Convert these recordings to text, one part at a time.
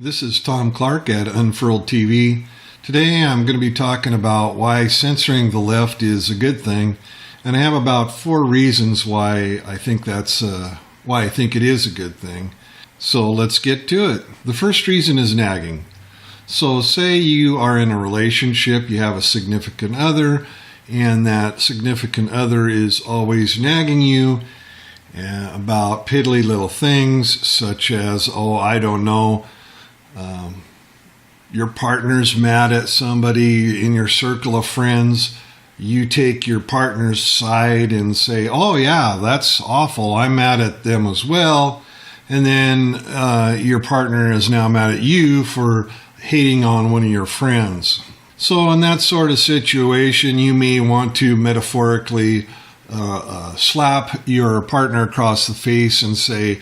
This is Tom Clark at Unfurled TV. Today I'm going to be talking about why censoring the left is a good thing, and I have about 4 reasons why I think it is a good thing. So let's get to it. The first reason is nagging. So say you are in a relationship, you have a significant other, and that significant other is always nagging you about piddly little things such as, your partner's mad at somebody in your circle of friends. You take your partner's side and say, oh yeah, that's awful, I'm mad at them as well. And then your partner is now mad at you for hating on one of your friends. So in that sort of situation, you may want to metaphorically slap your partner across the face and say,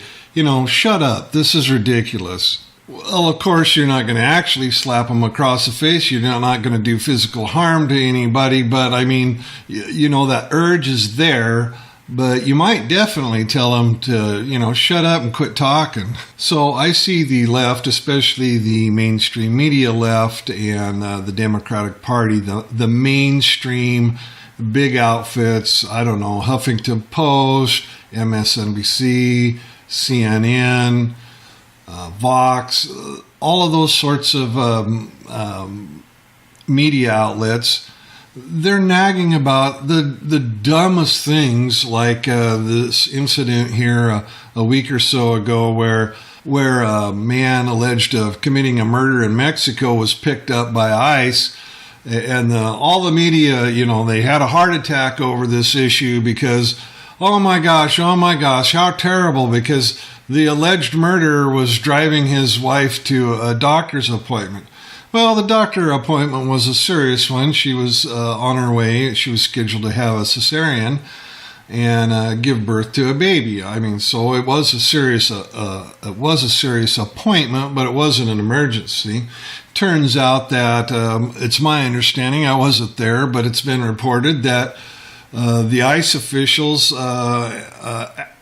shut up, this is ridiculous. Well, of course, you're not going to actually slap them across the face. You're not going to do physical harm to anybody. But I mean, that urge is there. But you might definitely tell them to, shut up and quit talking. So I see the left, especially the mainstream media left and the Democratic Party, the mainstream big outfits, Huffington Post, MSNBC, CNN, Vox, all of those sorts of media outlets. They're nagging about the dumbest things, like this incident here a week or so ago where a man alleged of committing a murder in Mexico was picked up by ICE. And all the media, they had a heart attack over this issue because, oh my gosh, how terrible, because the alleged murderer was driving his wife to a doctor's appointment. Well, the doctor appointment was a serious one. She was on her way. She was scheduled to have a cesarean and give birth to a baby. So it was a serious appointment, but it wasn't an emergency. Turns out that it's my understanding, I wasn't there, but it's been reported that the ICE officials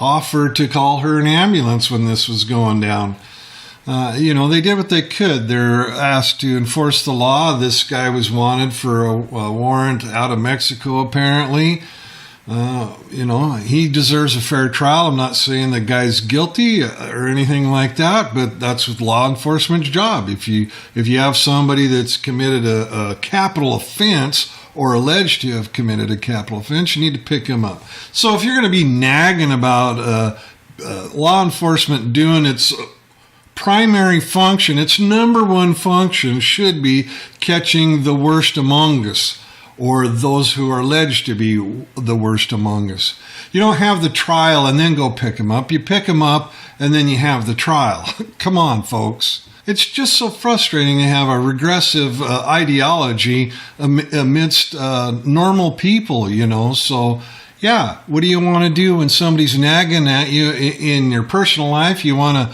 offered to call her an ambulance when this was going down. They did what they could. They're asked to enforce the law. This guy was wanted for a warrant out of Mexico, apparently. He deserves a fair trial. I'm not saying the guy's guilty or anything like that, but that's with law enforcement's job. If you have somebody that's committed a capital offense or alleged to have committed a capital offense, you need to pick him up. So if you're going to be nagging about law enforcement doing its primary function, its number one function should be catching the worst among us, or those who are alleged to be the worst among us. You don't have the trial and then go pick them up. You pick them up and then you have the trial. Come on, folks. It's just so frustrating to have a regressive ideology amidst normal people, So, yeah, what do you want to do when somebody's nagging at you in your personal life? You want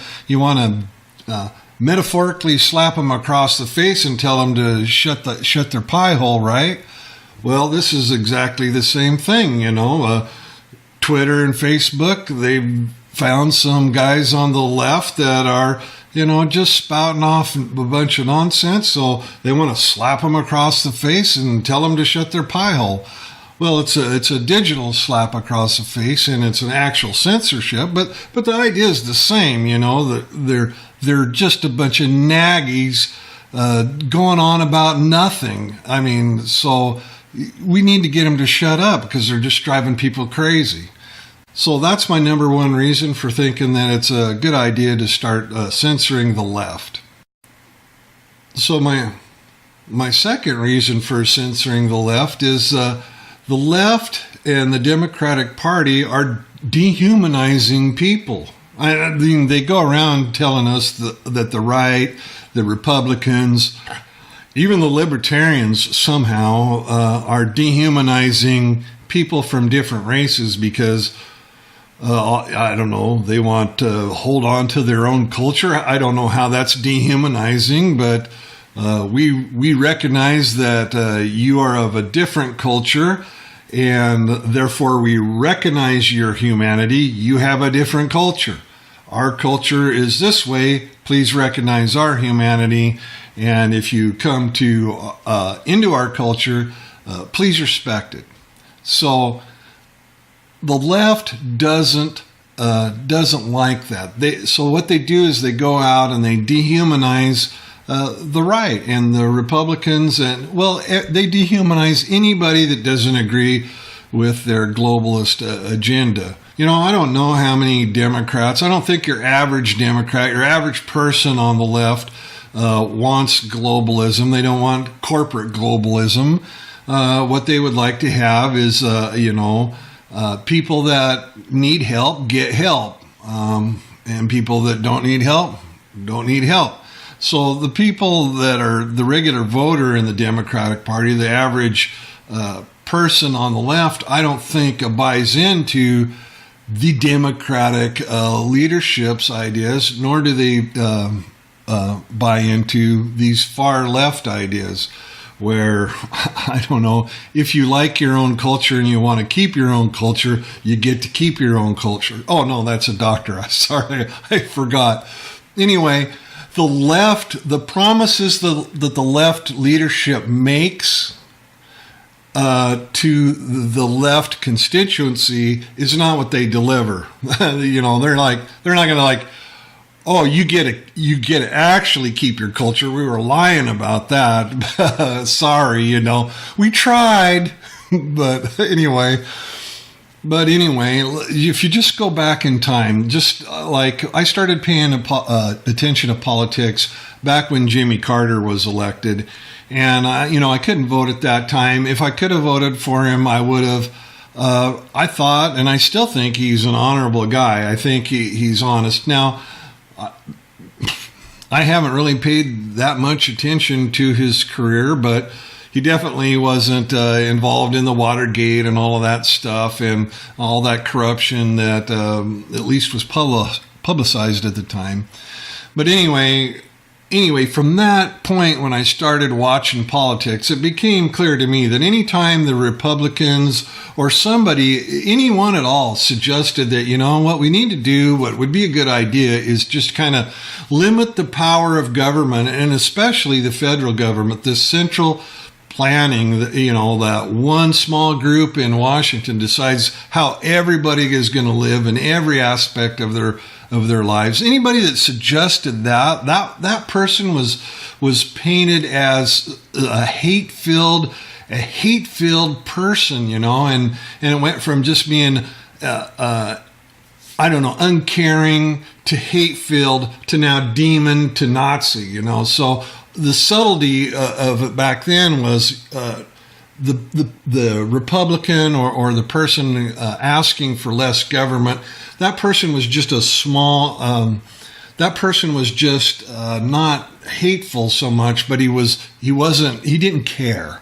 to metaphorically slap them across the face and tell them to shut their pie hole, right? Well, this is exactly the same thing, Twitter and Facebook, they've found some guys on the left that are, just spouting off a bunch of nonsense, so they want to slap them across the face and tell them to shut their pie hole. Well, it's a digital slap across the face, and it's an actual censorship, but the idea is the same, that they're just a bunch of naggies going on about nothing. So we need to get them to shut up because they're just driving people crazy. So that's my number one reason for thinking that it's a good idea to start censoring the left. So my second reason for censoring the left is the left and the Democratic Party are dehumanizing people. They go around telling us that the right, the Republicans, even the libertarians somehow are dehumanizing people from different races because, they want to hold on to their own culture. I don't know how that's dehumanizing, but we recognize that you are of a different culture, and therefore we recognize your humanity. You have a different culture. our culture is this way. Please recognize our humanity. And if you come to into our culture, please respect it. So the left doesn't like that. So what they do is they go out and they dehumanize the right and the Republicans, and they dehumanize anybody that doesn't agree with their globalist agenda. I don't know how many Democrats. I don't think your average Democrat, your average person on the left wants globalism. They don't want corporate globalism. What they would like to have is, people that need help get help, and people that don't need help don't need help. So the people that are the regular voter in the Democratic Party, the average person on the left, I don't think buys into the Democratic leadership's ideas, nor do they buy into these far left ideas where, I don't know, if you like your own culture and you want to keep your own culture, you get to keep your own culture. Oh, no, that's a doctor. I'm sorry, I forgot. Anyway, the promises that the left leadership makes to the left constituency is not what they deliver. They're not going to oh, you get to actually keep your culture. We were lying about that. Sorry, we tried. But anyway, if you just go back in time, just like I started paying attention to politics back when Jimmy Carter was elected. And I couldn't vote at that time. If I could have voted for him, I would have. I thought, and I still think he's an honorable guy. I think he's honest. Now, I haven't really paid that much attention to his career, but he definitely wasn't involved in the Watergate and all of that stuff and all that corruption that at least was publicized at the time. But anyway, from that point when I started watching politics, it became clear to me that any time the Republicans or anyone at all suggested that, what we need to do, what would be a good idea is just kind of limit the power of government, and especially the federal government, this central planning, that one small group in Washington decides how everybody is going to live in every aspect of their lives. Anybody that suggested that person was painted as a hate-filled person, and it went from just being uncaring to hate-filled to now demon to Nazi, So the subtlety of it back then was the Republican or the person asking for less government. That person was just a small. That person was just not hateful so much, but he didn't care.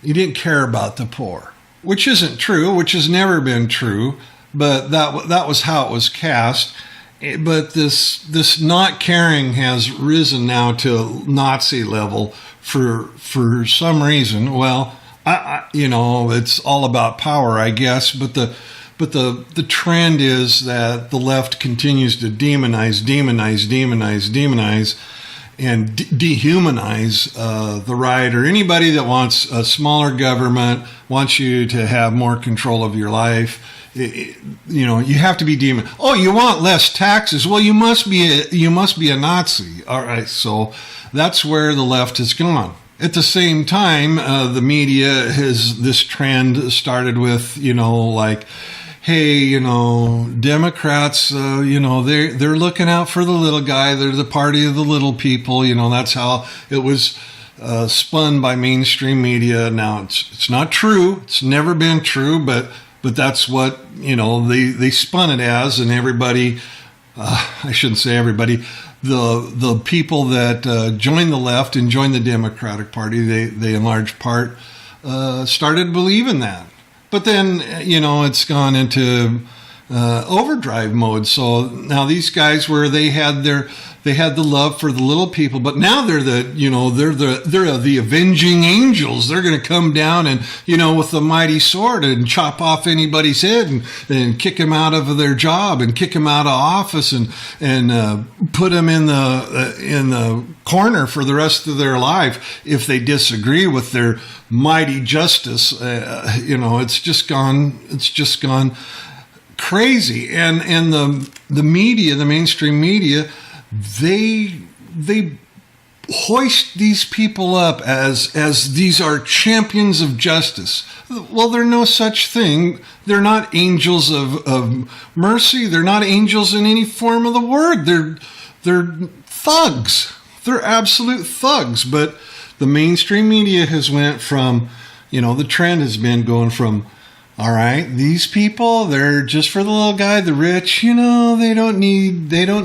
He didn't care about the poor, which isn't true, which has never been true. But that was how it was cast. But this not caring has risen now to Nazi level for some reason. Well, it's all about power, I guess. But the trend is that the left continues to demonize, and dehumanize the right, or anybody that wants a smaller government, wants you to have more control of your life. You have to be demon. Oh, you want less taxes? Well, you must be a Nazi. All right, so that's where the left has gone. At the same time, the media has this trend started with, hey, Democrats, they're looking out for the little guy. They're the party of the little people. That's how it was spun by mainstream media. Now, it's not true. It's never been true, but that's what, they spun it as, and everybody, I shouldn't say everybody, the people that joined the left and joined the Democratic Party, they in large part started believing that. But then, it's gone into overdrive mode. So now these guys, where they had they had the love for the little people, but now they're the avenging angels. They're going to come down and, with the mighty sword and chop off anybody's head and kick them out of their job and kick them out of office and put them in the corner for the rest of their life if they disagree with their mighty justice. It's just gone crazy. And the media, the mainstream media, they hoist these people up as these are champions of justice. Well, they're no such thing. They're not angels of mercy. They're not angels in any form of the word. They're thugs. They're absolute thugs. But the mainstream media has went from, the trend has been going from, all right, these people, they're just for the little guy, the rich, they don't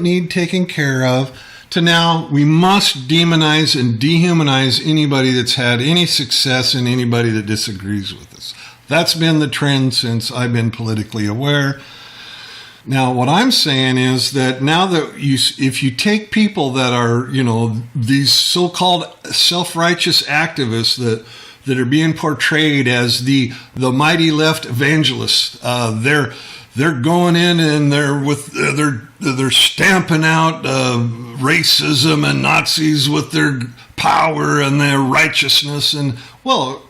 need taken care of, to now we must demonize and dehumanize anybody that's had any success and anybody that disagrees with us. That's been the trend since I've been politically aware. Now, what I'm saying is that now that if you take people that are, these so-called self-righteous activists that are being portrayed as the mighty left evangelists, they're going in and they're stamping out racism and Nazis with their power and their righteousness, and well,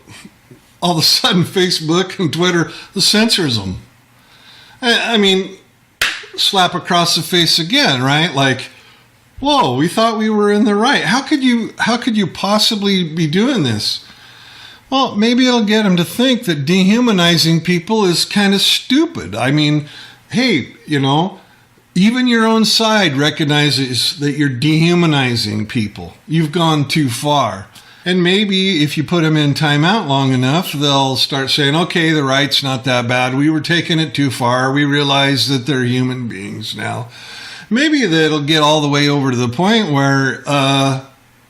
all of a sudden Facebook and Twitter censors them. I mean, slap across the face again, right? Like, whoa, we thought we were in the right. How could you possibly be doing this? Well, maybe it'll get them to think that dehumanizing people is kind of stupid. I mean, hey, even your own side recognizes that you're dehumanizing people. You've gone too far. And maybe if you put them in timeout long enough, they'll start saying, okay, the right's not that bad. We were taking it too far. We realize that they're human beings now. Maybe that'll get all the way over to the point where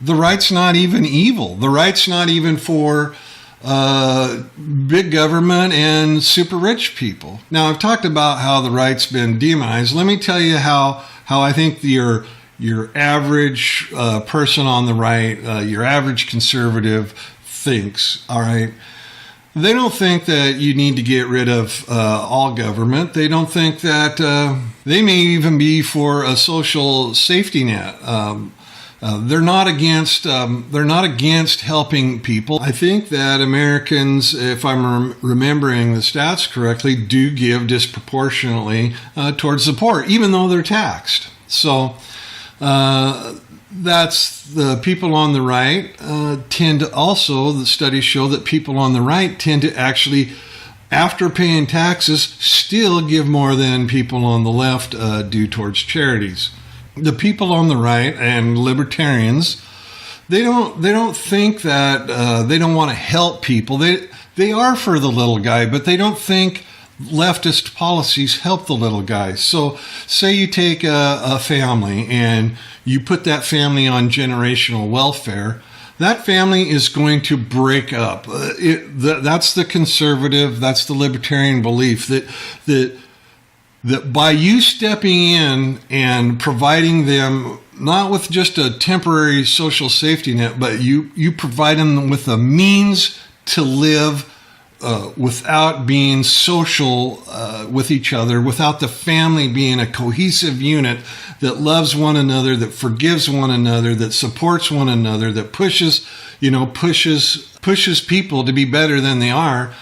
the right's not even evil. The right's not even for big government and super rich people. Now, I've talked about how the right's been demonized. Let me tell you how I think your average person on the right, your average conservative thinks, all right? They don't think that you need to get rid of all government. They don't think that they may even be for a social safety net. They're not against helping people. I think that Americans, if I'm remembering the stats correctly, do give disproportionately towards the poor, even though they're taxed. So that's the people on the right tend to also, the studies show that people on the right tend to actually, after paying taxes, still give more than people on the left do towards charities. The people on the right and libertarians, they don't think that they don't want to help people. They are for the little guy, but they don't think leftist policies help the little guy. So say you take a family and you put that family on generational welfare, that family is going to break up. That's the conservative, that's the libertarian belief that by you stepping in and providing them not with just a temporary social safety net, but you provide them with a means to live without being social with each other, without the family being a cohesive unit that loves one another, that forgives one another, that supports one another, that pushes people to be better than they are,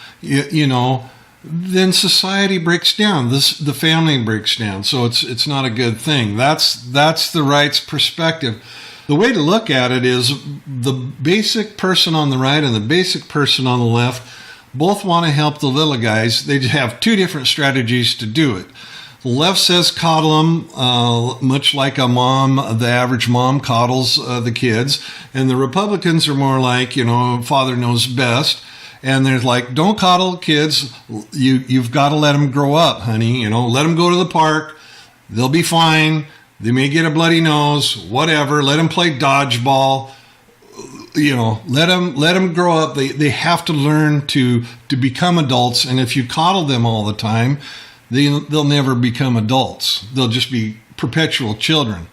then society breaks down. The family breaks down. So it's not a good thing. That's the right's perspective. The way to look at it is the basic person on the right and the basic person on the left both want to help the little guys. They just have two different strategies to do it. The left says coddle them, much like the average mom coddles the kids. And the Republicans are more like, father knows best. And they're like, don't coddle kids. You've got to let them grow up, honey. Let them go to the park. They'll be fine. They may get a bloody nose, whatever. Let them play dodgeball. Let them grow up. They have to learn to become adults. And if you coddle them all the time, they'll never become adults. They'll just be perpetual children.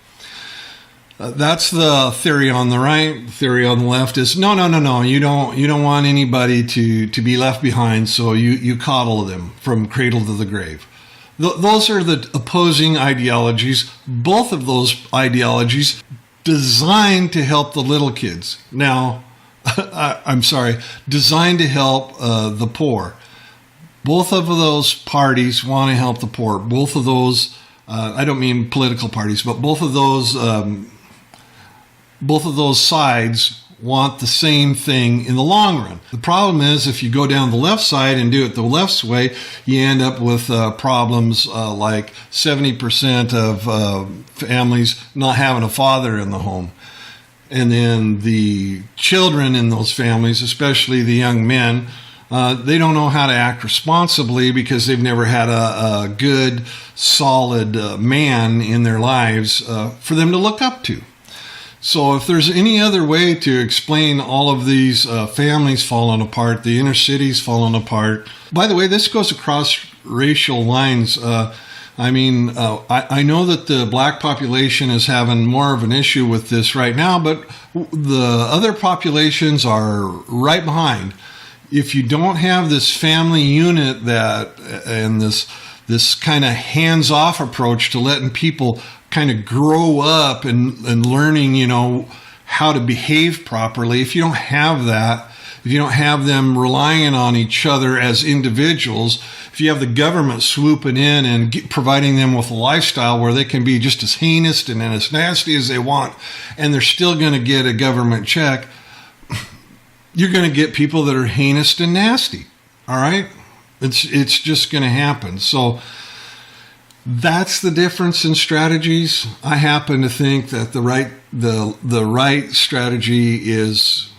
That's the theory on the right. The theory on the left is no. You don't want anybody to be left behind, so you coddle them from cradle to the grave. Those are the opposing ideologies. Both of those ideologies designed to help the little kids. Now, I'm sorry, designed to help the poor. Both of those parties want to help the poor. Both of those, I don't mean political parties, but both of those sides want the same thing in the long run. The problem is if you go down the left side and do it the left's way, you end up with problems like 70% of families not having a father in the home. And then the children in those families, especially the young men, they don't know how to act responsibly because they've never had a good, solid man in their lives for them to look up to. So if there's any other way to explain all of these families falling apart, the inner cities falling apart. By the way, this goes across racial lines. I know that the black population is having more of an issue with this right now, but the other populations are right behind. If you don't have this family unit and this kind of hands-off approach to letting people kind of grow up and learning, how to behave properly. If you don't have that, if you don't have them relying on each other as individuals, if you have the government swooping in and providing them with a lifestyle where they can be just as heinous and as nasty as they want, and they're still going to get a government check, you're going to get people that are heinous and nasty. All right? It's just going to happen. So that's the difference in strategies. I happen to think that the right strategy is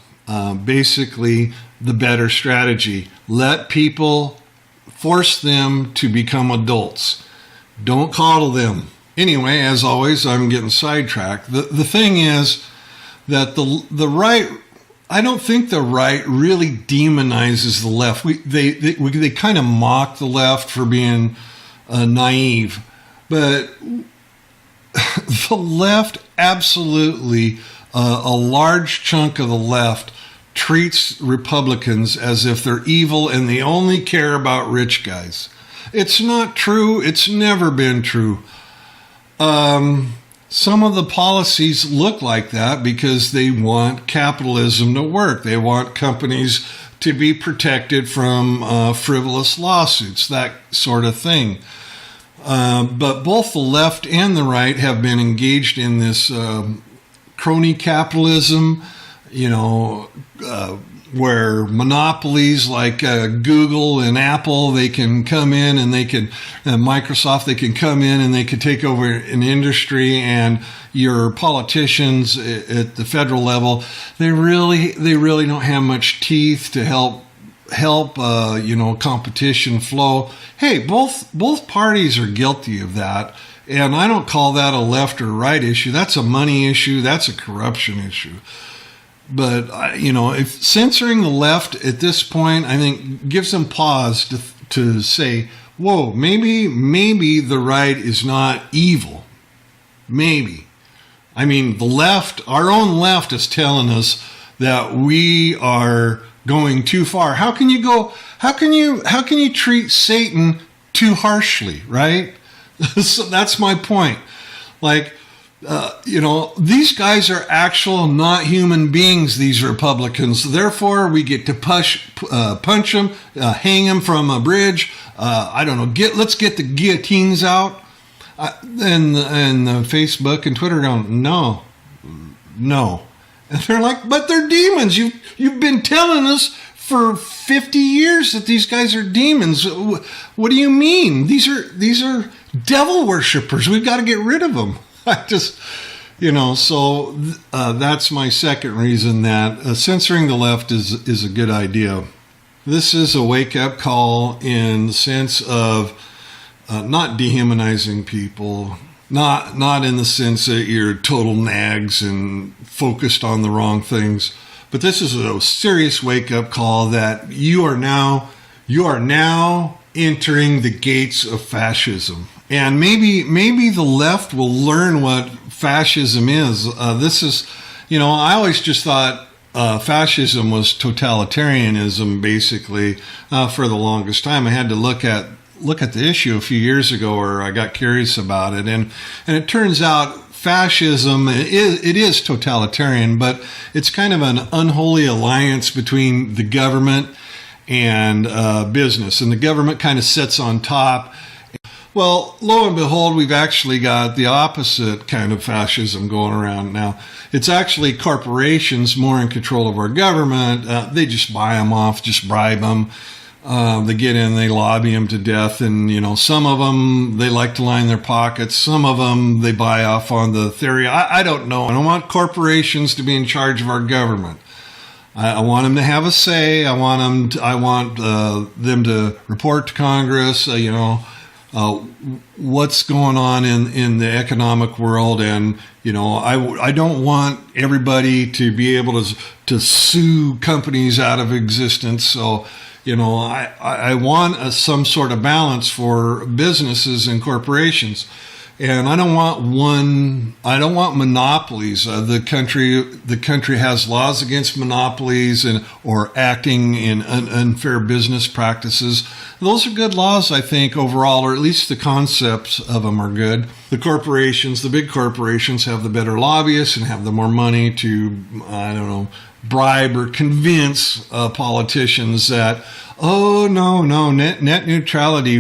basically the better strategy. Let people, force them to become adults. Don't coddle them. Anyway, as always, I'm getting sidetracked. The thing is that the right, I don't think the right really demonizes the left. They kind of mock the left for being naive, but the left absolutely, a large chunk of the left treats Republicans as if they're evil and they only care about rich guys. It's not true. It's never been true. Some of the policies look like that because they want capitalism to work. They want companies to be protected from frivolous lawsuits, that sort of thing. But both the left and the right have been engaged in this crony capitalism, where monopolies like Google and Apple, they can come in and Microsoft, they can come in and they can take over an industry, and your politicians at the federal level, they really don't have much teeth to help competition flow. Hey, both parties are guilty of that. And I don't call that a left or right issue. That's a money issue. That's a corruption issue. But, if censoring the left at this point, I think gives them pause to say, whoa, maybe the right is not evil. Maybe. I mean, the left, our own left is telling us that we are going too far. How can you treat Satan too harshly, right? So that's my point. Like, these guys are actual not human beings, these Republicans. Therefore, we get to punch them, hang them from a bridge. Let's get the guillotines out. And Facebook and Twitter going, no. And they're like, but they're demons. You've been telling us for 50 years that these guys are demons. What do you mean? These are devil worshippers. We've got to get rid of them. So that's my second reason that censoring the left is a good idea. This is a wake-up call in the sense of not dehumanizing people, not in the sense that you're total nags and focused on the wrong things, but this is a serious wake-up call that you are now entering the gates of fascism. And maybe the left will learn what fascism is. This is, I always just thought fascism was totalitarianism, basically, for the longest time. I had to look at the issue a few years ago, or I got curious about it, and it turns out fascism it is totalitarian, but it's kind of an unholy alliance between the government and business, and the government kind of sits on top. Well, lo and behold, we've actually got the opposite kind of fascism going around now. It's actually corporations more in control of our government. They just buy them off, just bribe them. They get in, they lobby them to death, and some of them they like to line their pockets. Some of them they buy off on the theory. I don't know. I don't want corporations to be in charge of our government. I want them to have a say. I want them to report to Congress. What's going on in the economic world, and I don't want everybody to be able to sue companies out of existence. So I want some sort of balance for businesses and corporations. And I don't want monopolies. The country has laws against monopolies or acting in unfair business practices. Those are good laws, I think, overall, or at least the concepts of them are good. The corporations, the big corporations, have the better lobbyists and have the more money to, bribe or convince politicians that, oh, no, net neutrality.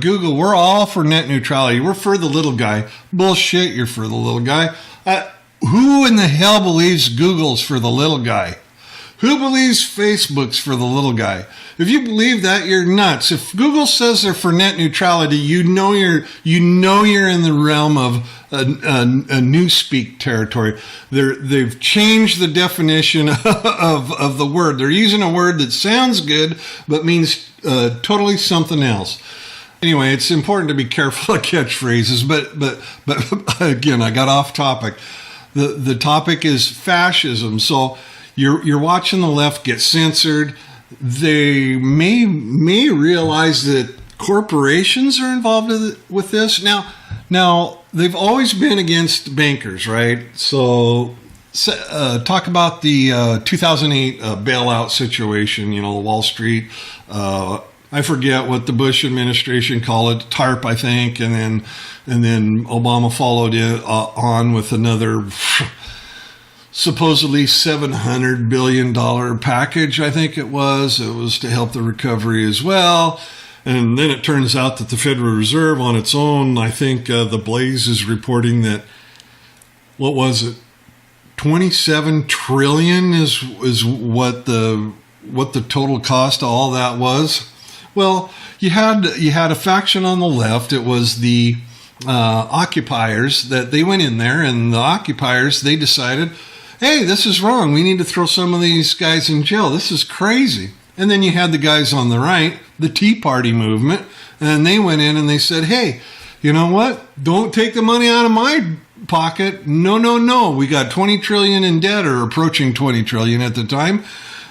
Google, we're all for net neutrality. We're for the little guy. Bullshit, you're for the little guy. Who in the hell believes Google's for the little guy? Who believes Facebook's for the little guy? If you believe that, you're nuts. If Google says they're for net neutrality, you know you're in the realm of a newspeak territory. They've changed the definition of the word. They're using a word that sounds good but means totally something else. Anyway, it's important to be careful of catchphrases. But again, I got off topic. The topic is fascism. So you're watching the left get censored. They may realize that corporations are involved with this. Now they've always been against bankers, right? So talk about the 2008 bailout situation. The Wall Street. I forget what the Bush administration called it, TARP, I think, and then Obama followed it on with another supposedly $700 billion package, I think it was. It was to help the recovery as well. And then it turns out that the Federal Reserve on its own, I think the Blaze is reporting that, what was it, 27 trillion is what the total cost of all that was. Well, you had a faction on the left. It was the occupiers that they went in there, and the occupiers, they decided, hey, this is wrong. We need to throw some of these guys in jail. This is crazy. And then you had the guys on the right, the Tea Party movement, and they went in and they said, hey, you know what? Don't take the money out of my pocket. No. We got 20 trillion in debt, or approaching 20 trillion at the time.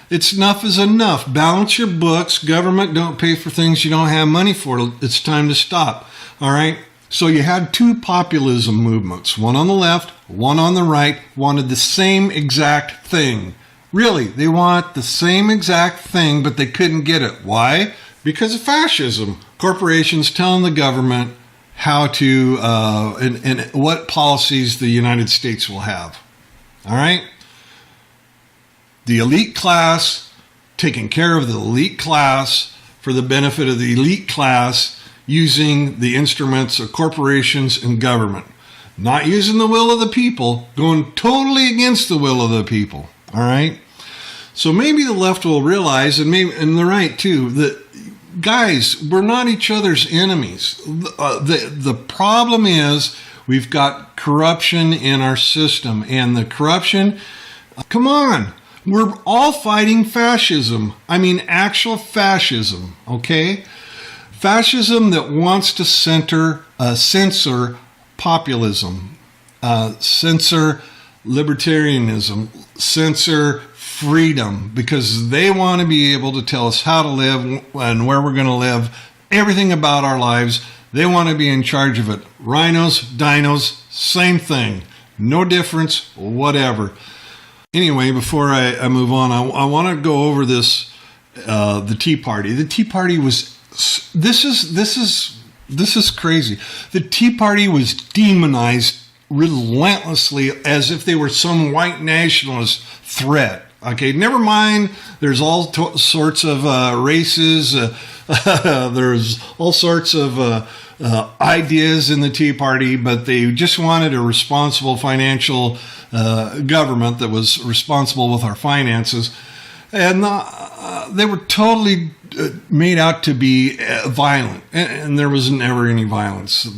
It's enough is enough. Balance your books. Government, don't pay for things you don't have money for. It's time to stop. All right? So you had two populism movements, one on the left, one on the right, wanted the same exact thing. Really, they want the same exact thing, but they couldn't get it. Why? Because of fascism. Corporations telling the government how to, and what policies the United States will have. All right? The elite class, taking care of the elite class for the benefit of the elite class, using the instruments of corporations and government. Not using the will of the people, going totally against the will of the people. All right? So maybe the left will realize, and the right too, that, guys, we're not each other's enemies. The problem is we've got corruption in our system. And the corruption, come on, we're all fighting fascism. I mean, actual fascism, okay? Fascism that wants to censor populism, censor libertarianism, censor freedom, because they want to be able to tell us how to live and where we're going to live everything about our lives. They want to be in charge of it. Rhinos, dinos, same thing. No difference, whatever. Anyway, before I move on, I want to go over this, the Tea Party. The Tea Party was, this is crazy. The Tea Party was demonized relentlessly as if they were some white nationalist threat. Okay, never mind, there's all sorts of races, there's all sorts of ideas in the Tea Party, but they just wanted a responsible financial government that was responsible with our finances. And they were totally made out to be violent, and there was never any violence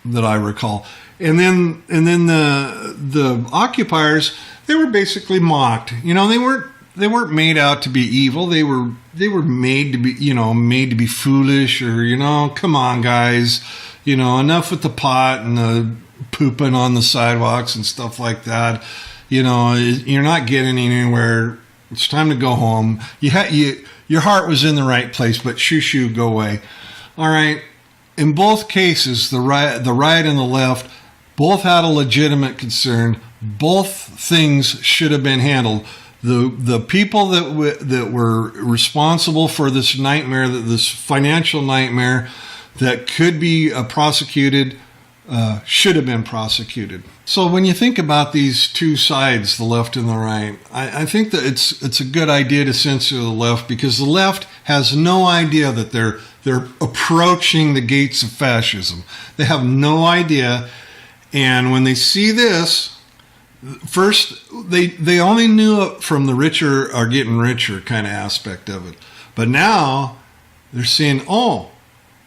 that I recall. And then the occupiers, they were basically mocked. You know, they weren't made out to be evil. They were made to be, made to be foolish, or, come on, guys, enough with the pot and the pooping on the sidewalks and stuff like that. You're not getting anywhere. It's time to go home. Your heart was in the right place, but shoo, go away. All right. In both cases, the right and the left both had a legitimate concern. Both things should have been handled. The people that were responsible for this nightmare, this financial nightmare that could be prosecuted, should have been prosecuted. So when you think about these two sides, the left and the right, I think that it's a good idea to censor the left, because the left has no idea that they're approaching the gates of fascism. They have no idea. And when they see this, first, they only knew it from the richer are getting richer kind of aspect of it. But now they're seeing,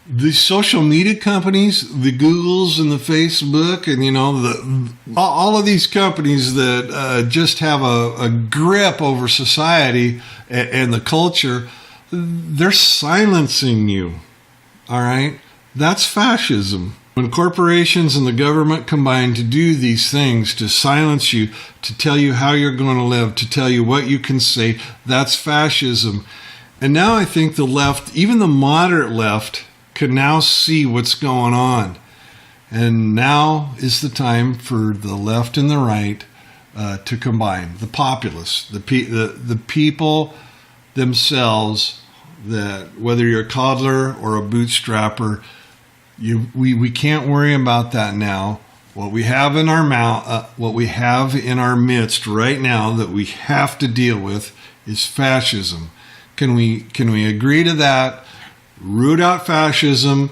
the social media companies, the Googles and the Facebook, and all of these companies that just have a grip over society and the culture, they're silencing you. All right, that's fascism. When corporations and the government combine to do these things, to silence you, to tell you how you're going to live, to tell you what you can say, that's fascism. And now I think the left, even the moderate left, can now see what's going on. And now is the time for the left and the right to combine. The populace, the people themselves, that whether you're a coddler or a bootstrapper, we can't worry about that now. What we have in our what we have in our midst right now that we have to deal with is fascism. Can we agree to that? Root out fascism.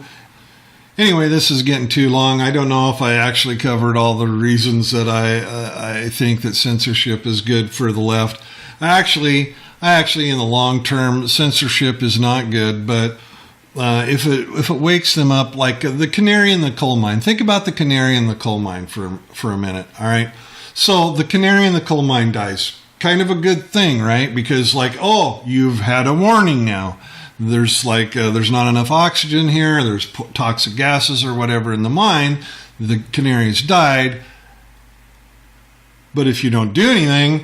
Anyway, this is getting too long. I don't know if I actually covered all the reasons that I think that censorship is good for the left. I actually, in the long term, censorship is not good, but if it wakes them up, like the canary in the coal mine. Think about the canary in the coal mine for a minute, all right? So the canary in the coal mine dies. Kind of a good thing, right? Because you've had a warning now. There's not enough oxygen here. There's toxic gases or whatever in the mine. The canary's died. But if you don't do anything,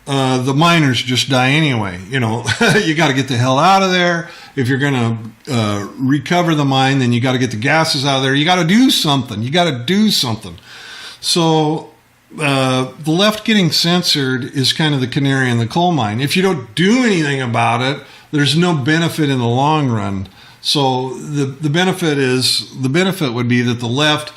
the miners just die anyway. You got to get the hell out of there. If you're going to recover the mine, then you got to get the gases out of there. You got to do something. So the left getting censored is kind of the canary in the coal mine. If you don't do anything about it, there's no benefit in the long run. So the benefit would be that the left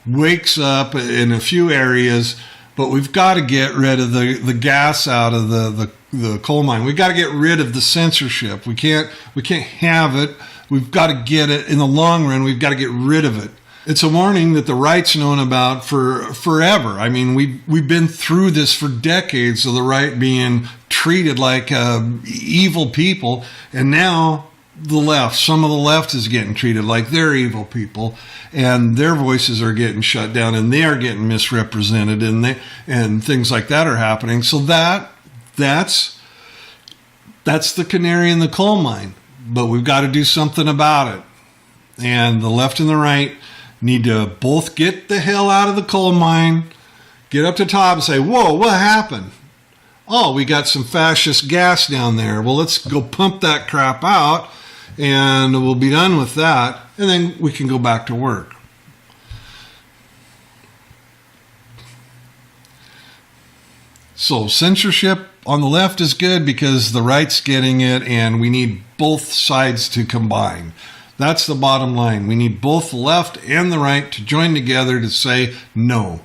wakes up in a few areas, but we've got to get rid of the gas out of the coal mine. We've got to get rid of the censorship. We can't have it. We've got to get it in the long run. We've got to get rid of it. It's a warning that the right's known about for forever. I mean, we've been through this for decades of the right being treated like evil people, and now some of the left is getting treated like they're evil people, and their voices are getting shut down, and they are getting misrepresented, and things like that are happening. So that's the canary in the coal mine, but we've got to do something about it. And the left and the right need to both get the hell out of the coal mine, get up to top and say, whoa, what happened? Oh, we got some fascist gas down there. Well, let's go pump that crap out and we'll be done with that, and then we can go back to work. So censorship on the left is good because the right's getting it, and we need both sides to combine. That's the bottom line. We need both the left and the right to join together to say no.